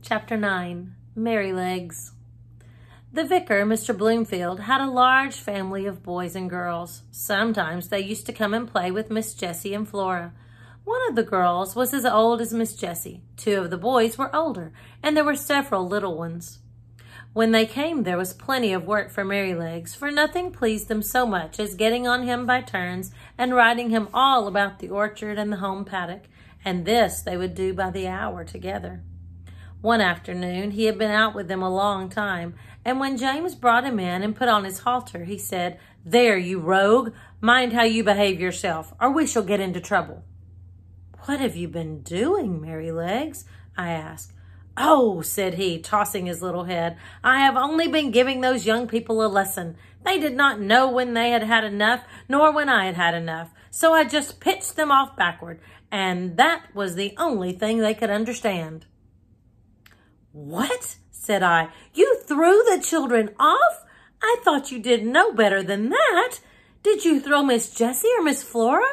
Chapter 9, Merrylegs. The vicar, Mr. Bloomfield, had a large family of boys and girls. Sometimes they used to come and play with Miss Jessie and Flora. One of the girls was as old as Miss Jessie. Two of the boys were older, and there were several little ones. When they came, there was plenty of work for Merrylegs, for nothing pleased them so much as getting on him by turns and riding him all about the orchard and the home paddock, and this they would do by the hour together. One afternoon, he had been out with them a long time, and when James brought him in and put on his halter, he said, "There, you rogue, mind how you behave yourself, or we shall get into trouble." "What have you been doing, Merrylegs?" I asked. "Oh," said he, tossing his little head, "I have only been giving those young people a lesson. They did not know when they had had enough, nor when I had had enough, so I just pitched them off backward, and that was the only thing they could understand." "What?" said I. "You threw the children off? I thought you did no better than that. Did you throw Miss Jessie or Miss Flora?"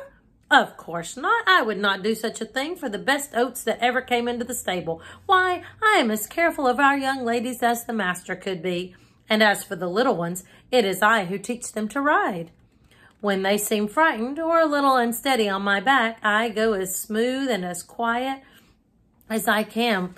"Of course not. I would not do such a thing for the best oats that ever came into the stable. Why, I am as careful of our young ladies as the master could be. And as for the little ones, it is I who teach them to ride. When they seem frightened or a little unsteady on my back, I go as smooth and as quiet as I can.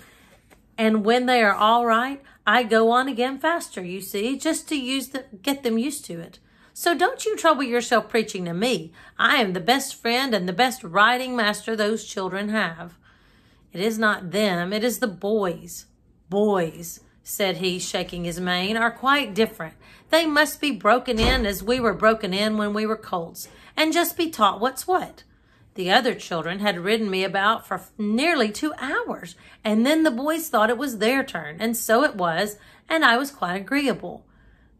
And when they are all right, I go on again faster, you see, just to get them used to it. So don't you trouble yourself preaching to me. I am the best friend and the best riding master those children have." "It is not them, it is the boys." "Boys," said he, shaking his mane, "are quite different. They must be broken in as we were broken in when we were colts, and just be taught what's what. The other children had ridden me about for nearly 2 hours, and then the boys thought it was their turn, and so it was, and I was quite agreeable.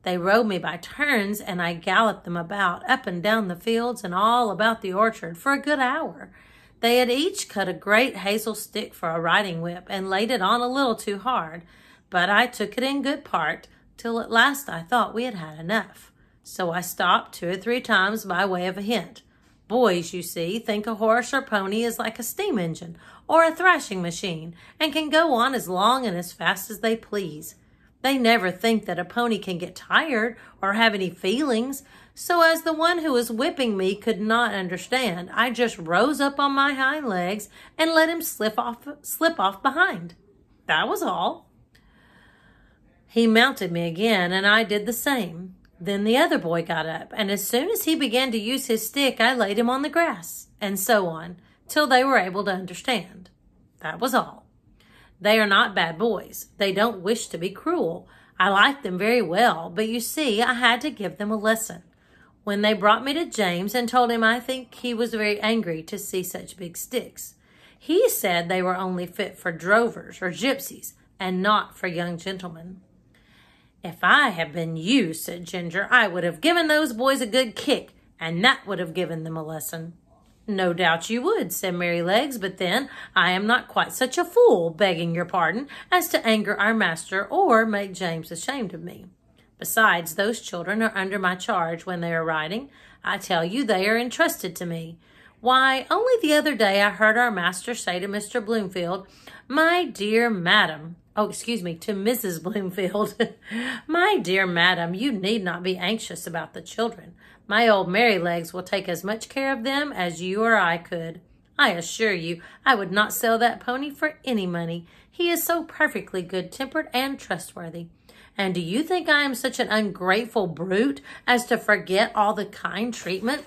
They rode me by turns, and I galloped them about, up and down the fields and all about the orchard for a good hour. They had each cut a great hazel stick for a riding whip and laid it on a little too hard, but I took it in good part, till at last I thought we had had enough. So I stopped 2 or 3 times by way of a hint. Boys, you see, think a horse or pony is like a steam engine or a thrashing machine and can go on as long and as fast as they please. They never think that a pony can get tired or have any feelings. So as the one who was whipping me could not understand, I just rose up on my hind legs and let him slip off behind. That was all. He mounted me again, and I did the same. Then the other boy got up, and as soon as he began to use his stick, I laid him on the grass, and so on, till they were able to understand. That was all. They are not bad boys. They don't wish to be cruel. I like them very well, but you see, I had to give them a lesson. When they brought me to James and told him I think he was very angry to see such big sticks. He said they were only fit for drovers or gypsies, and not for young gentlemen. "If I had been you," said Ginger, "I would have given those boys a good kick, and that would have given them a lesson." "No doubt you would," said Merrylegs, "but then I am not quite such a fool, begging your pardon, as to anger our master or make James ashamed of me. Besides, those children are under my charge when they are riding. I tell you, they are entrusted to me. Why, only the other day I heard our master say to Mr. Bloomfield, 'My dear madam,' to Mrs. Bloomfield, 'My dear madam, you need not be anxious about the children. My old Merrylegs will take as much care of them as you or I could. I assure you, I would not sell that pony for any money. He is so perfectly good-tempered and trustworthy. And do you think I am such an ungrateful brute as to forget all the kind treatment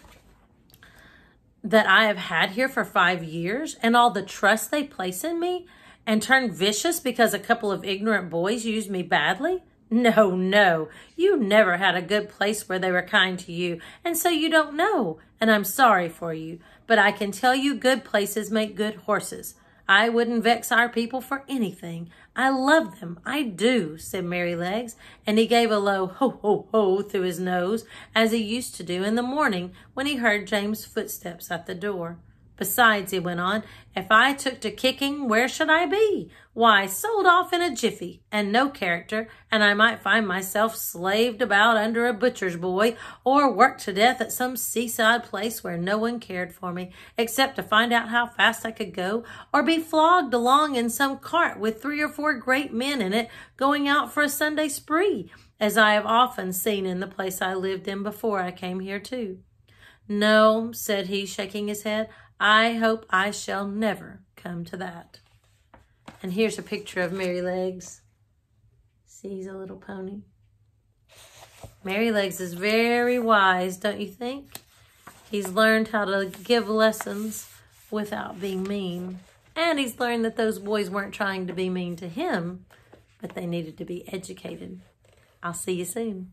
that I have had here for 5 years, and all the trust they place in me, and turn vicious because a couple of ignorant boys used me badly? No, no, you never had a good place where they were kind to you, and so you don't know, and I'm sorry for you. But I can tell you good places make good horses. I wouldn't vex our people for anything. I love them, I do," said Merrylegs, and he gave a low ho, ho, ho through his nose, as he used to do in the morning when he heard James' footsteps at the door. Besides, he went on, if I took to kicking, where should I be? Why, sold off in a jiffy, and no character, and I might find myself slaved about under a butcher's boy, or worked to death at some seaside place where no one cared for me, except to find out how fast I could go, or be flogged along in some cart with 3 or 4 great men in it, going out for a Sunday spree, as I have often seen in the place I lived in before I came here too. No, said he, shaking his head, I hope I shall never come to that. And here's a picture of Merrylegs. See, he's a little pony. Merrylegs is very wise, don't you think? He's learned how to give lessons without being mean. And he's learned that those boys weren't trying to be mean to him, but they needed to be educated. I'll see you soon.